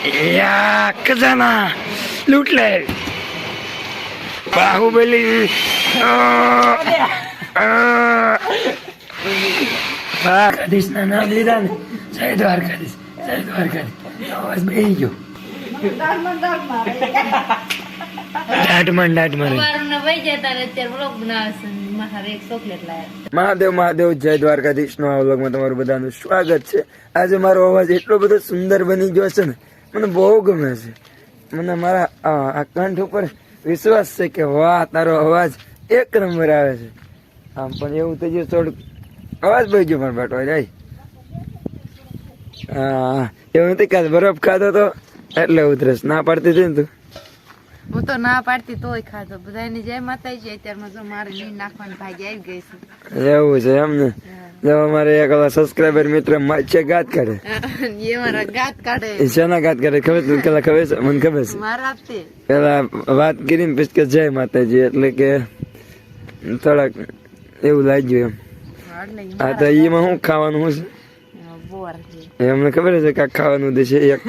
या खजाना लूट ले बाहुबली દ્વારકાધીશ ના નામ લીધા ને જય દ્વારકાધીશ અવાજ બેહી ગયો મહાદેવ જય દ્વારકાધીશ નો આ વ્લોગમાં તમારું બધાનું સ્વાગત છે। આજે મારો અવાજ એટલો બધો સુંદર બની ગયો છે ને મને બહુ ગમે છે। મને મારા આ કંઠ ઉપર વિશ્વાસ છે કે વાહ તારો અવાજ એક નંબર આવે છે। આમ પણ એવું થઈ ગયું થોડુંક અવાજ બહી ગયો મારો બેટો જાય। હા એવું નથી કે બરફ ખાધો તો એટલે ઉધરસ ના પાડતી હતી ને તું? હું તો ના પાડતી તોય ખાધો। બધાની જય માતાજી। અત્યારમાં જો મારે નીંદ નાખવાની ભાગી આવી ગઈ છે। એવું છે એમ ને? જો અમારે એક સબસ્ક્રાઇબર મિત્ર છે ગાત કાઢે એ મારા ગાત કાઢે શેના ગાત કાઢે ખબર તું પેલા ખબર છે? મને ખબર છે મારા તે પેલા વાત કરીને પછી કે જય માતાજી એટલે કે થોડાક એવું લાગ્યું એમ। હા તો એમાં શું ખાવાનું શું છે એમને ખબર છે કાંક ખાવાનું દે છે એક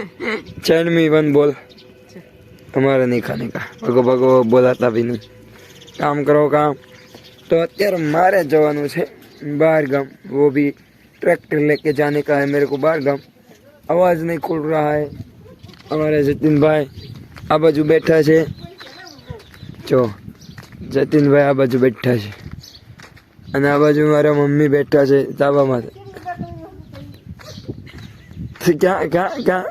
ચણમી વન બોલ हमारा नहीं खाने का भगो बोलाता भी नहीं। काम करो काम। तो અત્યારે મારે જવાનું છે बाहर गांव, वो भी ट्रैक्टर लेके जाने का है मेरे को बाहर गांव। आवाज नहीं खुल रहा है। हमारे जतिन भाई आ बाजू बैठा है जो जतिन भाई आ बाजू बैठा है અને આ બાજુ મારા મમ્મી બેઠા છે ધાબામાં। ક્યાં ક્યાં ક્યાં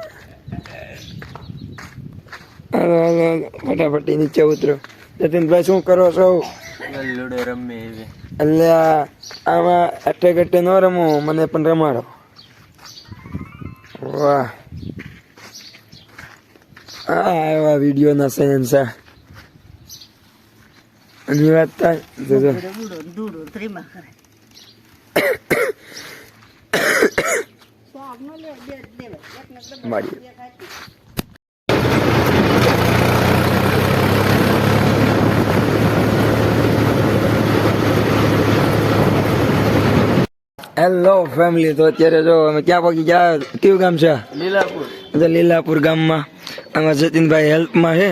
ફટાફટી નીચે ઉતરો। જતીનભાઈ શું કરો છો? લૂડો રમે એટલે આમાં અટે ગટે ન રમો, મને પણ રમાડો। વાહ આ વિડીયો ના શહેનશાહ ની વાત થાય મારી હેલો ફેમિલી। તો અત્યારે જો અમે ક્યાં પહોંચી ગયા? કયું ગામ છે? લીલાપુર। લીલાપુર ગામમાં આમાં જતીનભાઈ હેલ્પમાં છે,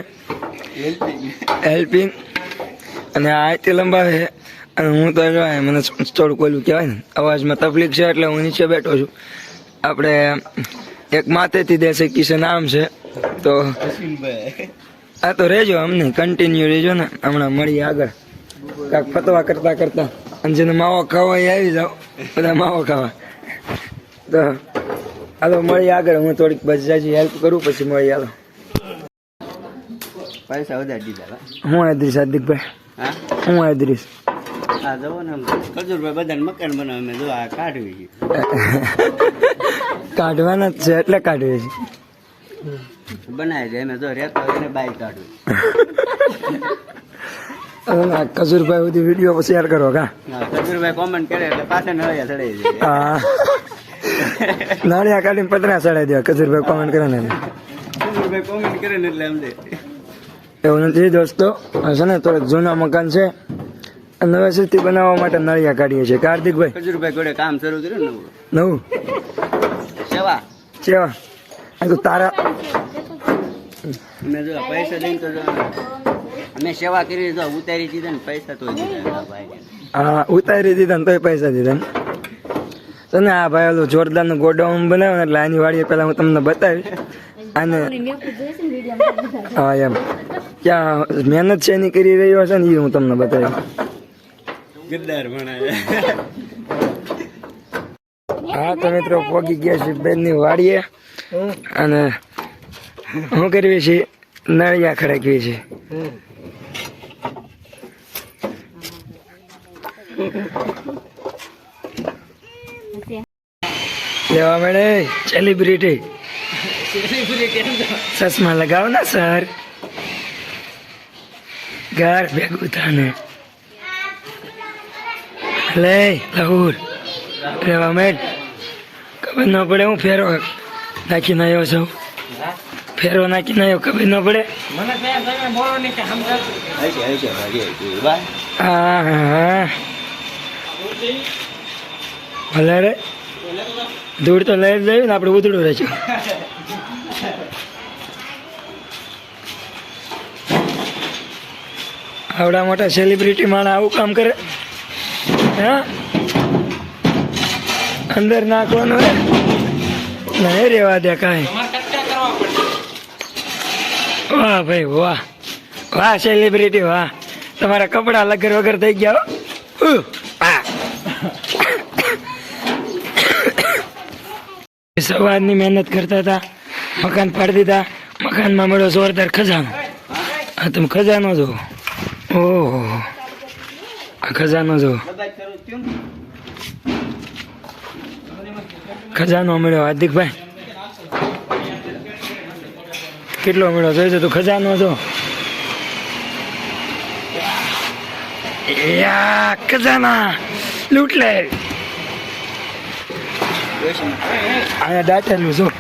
હેલ્પિંગ અને આઈથી લંબાવે છે અને હું તો મને થોડુંક ઓલું કહેવાય ને અવાજમાં તકલીફ છે એટલે હું નીચે બેઠો છું। આપણે એક માથેથી દેશે કિશન નામ છે તો આ તો રહેજો અમને કન્ટિન્યુ રહેજો ને। હમણાં મળીએ આગળ કાંક ફતવા કરતા કરતા અને જેને માવો ખાવા આવી જાઓ બધા માવો ખાવા। તો હાલો મળીએ આગળ। હું થોડીક બજાજી હેલ્પ કરું પછી મળીએ હાલો। પૈસા વધારી દીધા હું આદરીશ હાર્દિકભાઈ? હા હું આદરીશ? આ જવો ને ખજૂરભાઈ બધાને મકાન બનાવે મેં જો આ કાઢવી કાઢવાના જ છે એટલે કાઢવી છે બનાવી દે મેં જો રહેતો એને બાઈક કાઢવી। કસુરભાઈ સુધી વિડીયો શેર કરો કા? ખજૂરભાઈ કોમેન્ટ કરે એટલે પાછા નળિયા ચડાવી દે। હા નળિયા કાઢીને પતરા ચડાવી દે કસુરભાઈ કોમેન્ટ કરે ને ખજૂરભાઈ કોમેન્ટ કરે ને એટલે એમ દે। એવું નથી દોસ્તો, છે ને થોડાક જૂના મકાન છે નવેસરથી બનાવવા માટે નળિયા કાઢીએ છીએ। કાર્તિકભાઈ ખજૂરભાઈ જોડે કામ શરૂ કર્યું નવું સેવા સેવા તો તારા મેં જો પૈસા દઈને તો અમે સેવા કરી તો ઉતારી દીધા ને પૈસા તો દીધા ભાઈ। હા ઉતારી દીધા ને તોય પૈસા દીધા ને તો ને આ ભાઈ ઓલું જોરદારનું ગોડાઉન બનાવે ને એટલે આની વાડીએ પેલા હું તમને બતાવીશ અને હા એમ ક્યાં મહેનત છે એની કરી રહ્યો છે ને એ હું તમને બતાવીશ। ગદ્દાર ભણાય। હા તો મિત્રો પહોંચી ગયા છે બેનની વાડીએ અને શું કરવી છે? નળિયા ખડકવી છે। લેવા મળે સેલિબ્રિટી ચશ્મા લગાવો ને સર ઘર ભેગું થાને લે લહુર લેવા મેં ખબર ન પડે હું ફેરો નાખીને આવ્યો છું। ફેરો નાખીને આવ્યો ખબર ન પડે? હા હા ભલે રે ધૂળ તો લઈ જ જાય ને આપણે ઉધડું રહે છે। આવડા મોટા સેલિબ્રિટી માણસ આવું કામ કરે હા અંદર નાખવાનું હે નહીં રેવા દે કાંઈ વાહ ભાઈ વાહ વાહ સેલિબ્રિટી વાહ તમારા કપડા લગર વગર થઈ ગયા હો સવારની મહેનત કરતા હતા મકાન પાડી દીધા મકાનમાં મળ્યો જોરદાર ખજાનો હા તમે ખજાનો જો ઓહો આ ખજાનો જો ખજાનો મળ્યો હાર્દિકભાઈ કેટલો મળ્યો જોઈજો તું ખજાનો જો યા ખજાના લૂંટ લે અહીંયા દાટેલું જો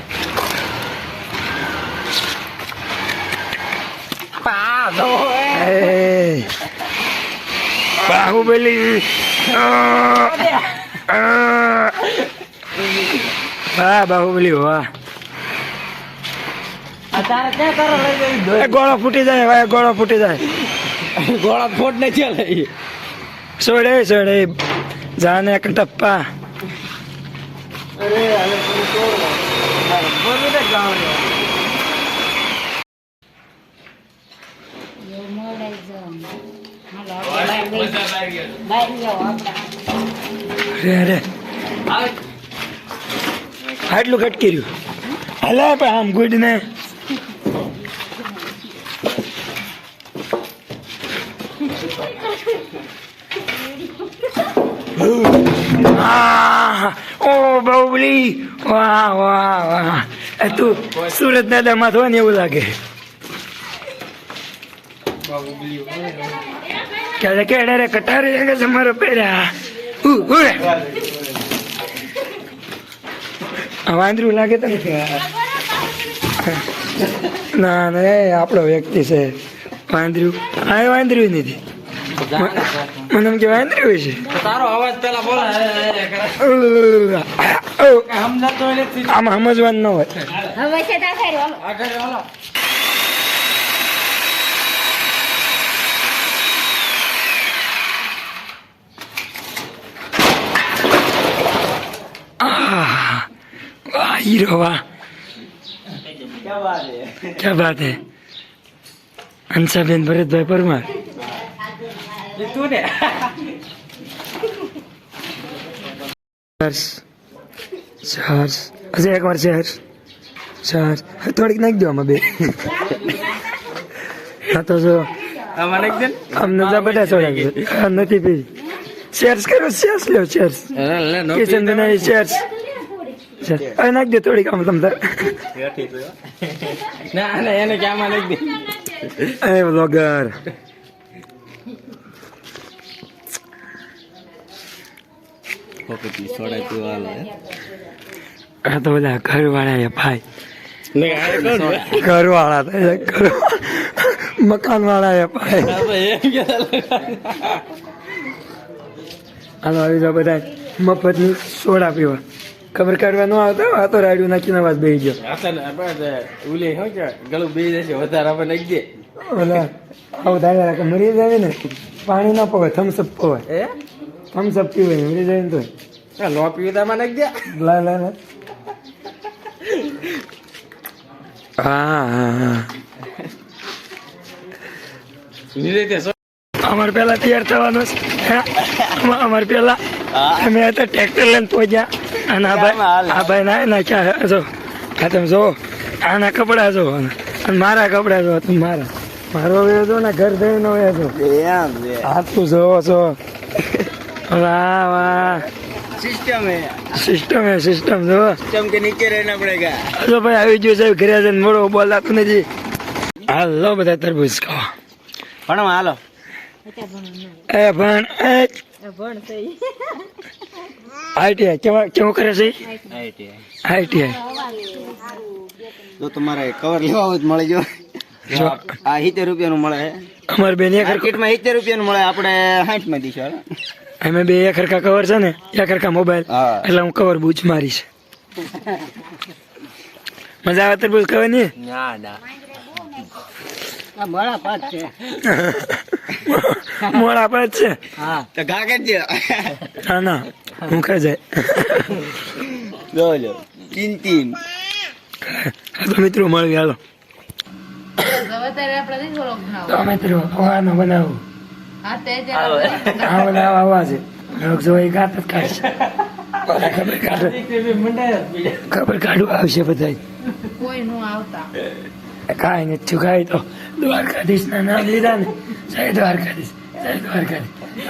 બાહુબલી વાહ બાહુબલી વાહ ગોળો ફૂટી જાય ભાઈ ગોળો ફૂટી જાય ગોળા ફોટ ને ચાલે સોડે સોડે જાને ટપ્પા અરે આટલું કટકી રહ્યું હાલે પણ આમ ગુડ ને ઓ બાહુબલી વાહ વાહ વાહ તું સુરત દાદા માં થવા ને એવું લાગે ક્યારે કેડે રે કટારે મારો પહેર્યા વાંદરું લાગે તને ના ના આપણો વ્યક્તિ છે વાંદરું હા વાંદરું નથી મને એમ કે વાંદરું હોય છે તારો અવાજ પેલા બોલા આમાં સમજવાનું ન હોય वाह हीरो वाह क्या बात है हंसाबेन भरतभाई परमार अच्छा एक बार चार થોડીક નાખી દો આમાં બે હા તો જો અમને તો બધા છોડા નથી પી શેર્સ કરો શેર્સ લો શેર્સ કિચન બનાવી શેર્સ હવે નાખી દે થોડીક આમ તમ ના એને ક્યાં નાખી દે એ બ્લોગર આ તો બધા ઘર વાળા ભાઈ ઘર વાળા મકાન વાળા ભાઈ હાલો આવી જાઓ બધા મફતની સોડા પીવા ખબર કાઢવા ન આવતો આ તો રાડ્યું નાખીને વાત બેસી ગયો ઉલે શું કે ગળું બે જશે વધારે આપણે નાખી દે ઓલા આવું ધાર્યા કે મરી જાય ને પાણી ના પવાય થમ્સઅપ પવાય થમ્સઅપ પીવાય મરી જાય ને તો નો પીવું તો આમાં નાખી દે લા લા લા હા હા અમારે પેલા તૈયાર થવાનું છે અમારે પેલા અમે હતા ટ્રેક્ટર લઈને પહોંચ્યા અને આ ભાઈ ના નાખ્યા જો આ તમે જો આના કપડા જો અને મારા કપડા જો તમે મારો વેયો જો ને ઘર દઈ નો વેયો છો આ તું જોવો છો વાહ વાહ સિસ્ટમ જો सिस्टम के नीचे रहना पड़ेगा જો ભાઈ આવી ગયો સાહેબ ઘરે જઈને મોડો બોલાતું નથી હાલો બધા તરબૂચ ખાવા પણ હાલો એ ભણ આઈટીઆઈ કેવું કરે છે આઈટીઆઈ જો તમારે કવર લેવા હોય તો મળી જાવ આ 70 રૂપિયાનું મળે અમારે બેન એક માર્કેટમાં 70 રૂપિયાનું મળે આપણે 60 માં દઈશું અમે બે એક હરખા કવર છે ને એક હરખા મોબાઈલ એટલે હું કવર બૂચ મારીશ મજા આવે તરબૂચ ખાવાની ના બડા પાક છે મોડા પડે જ છે હા તો ઘા કરજો હા ના હું ખાઈ જાય જો તીન હા તો મિત્રો મળી હાલો અત્યારે આપણે નહીં થોડોક બનાવો તો મિત્રો ખવાનો બનાવું હા તે અત્યારે આ બનાવ આવા છે લોક જો એક હાથ જ કાઢશે ખબર કાઢવું આવશે બધા કોઈ નું આવતા કાંઈ નથી થયું કાંઈ તો દ્વારકાધીશ ના નામ લીધા ને જય દ્વારકાધીશ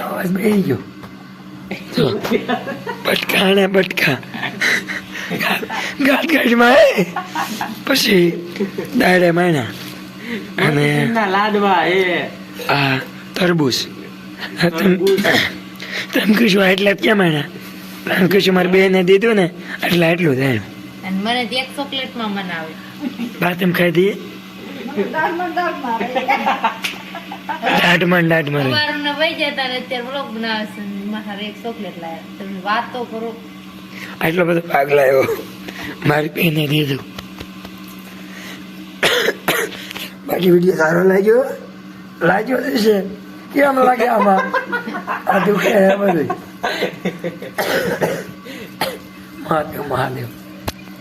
અવાજ બેસી ગયો જો, બટકા ને બટકા ગાંઠ ગાંઠમાં પછી દાડે માયના અને લાડવા એ આ તરબૂચ તમે કહીશું એટલે કેમ માયના તમે કહીશું મારી બેને દીધું ને એટલે એટલું થાય અને મને તો એક ચોકલેટ માં મનાવે બાત એમ ખાઈ દઈએ દાઢમાં સવારના વહી જતા ને અત્યારે વ્લોગ બનાવે છે મારે એક ચોકલેટ લાવ્યા તમે વાત તો કરો આટલો બધો ભાગ લાવ્યો મારી બેને દીધું બાકી વિડીયો સારો લાગ્યો છે કેમ લાગે આમાં આ દુખે બધું મહાદેવ